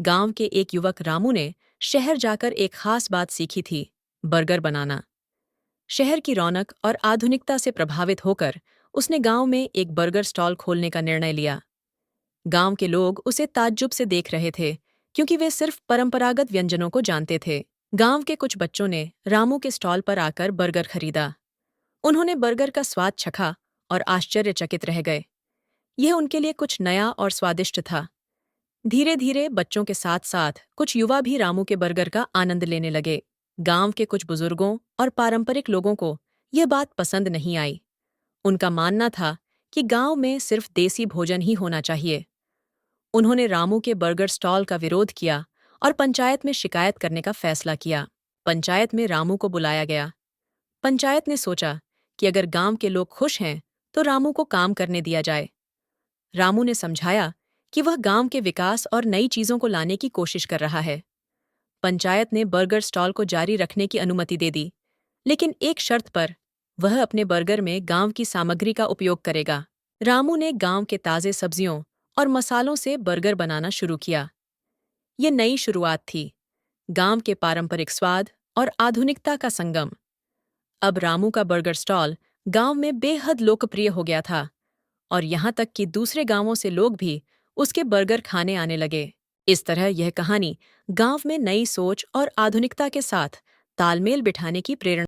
गांव के एक युवक रामू ने शहर जाकर एक खास बात सीखी थी, बर्गर बनाना। शहर की रौनक और आधुनिकता से प्रभावित होकर उसने गांव में एक बर्गर स्टॉल खोलने का निर्णय लिया। गांव के लोग उसे ताज्जुब से देख रहे थे, क्योंकि वे सिर्फ परंपरागत व्यंजनों को जानते थे। गांव के कुछ बच्चों ने रामू के स्टॉल पर आकर बर्गर खरीदा। उन्होंने बर्गर का स्वाद चखा और आश्चर्यचकित रह गए। यह उनके लिए कुछ नया और स्वादिष्ट था। धीरे धीरे बच्चों के साथ साथ कुछ युवा भी रामू के बर्गर का आनंद लेने लगे। गांव के कुछ बुजुर्गों और पारंपरिक लोगों को यह बात पसंद नहीं आई। उनका मानना था कि गांव में सिर्फ देसी भोजन ही होना चाहिए। उन्होंने रामू के बर्गर स्टॉल का विरोध किया और पंचायत में शिकायत करने का फैसला किया। पंचायत में रामू को बुलाया गया। पंचायत ने सोचा कि अगर गांव के लोग खुश हैं तो रामू को काम करने दिया जाए। रामू ने समझाया कि वह गांव के विकास और नई चीजों को लाने की कोशिश कर रहा है। पंचायत ने बर्गर स्टॉल को जारी रखने की अनुमति दे दी, लेकिन एक शर्त पर, वह अपने बर्गर में गांव की सामग्री का उपयोग करेगा। रामू ने गांव के ताजे सब्जियों और मसालों से बर्गर बनाना शुरू किया। ये नई शुरुआत थी, गांव के पारंपरिक स्वाद और आधुनिकता का संगम। अब रामू का बर्गर स्टॉल गांव में बेहद लोकप्रिय हो गया था, और यहाँ तक कि दूसरे गांवों से लोग भी उसके बर्गर खाने आने लगे। इस तरह यह कहानी गांव में नई सोच और आधुनिकता के साथ तालमेल बिठाने की प्रेरणा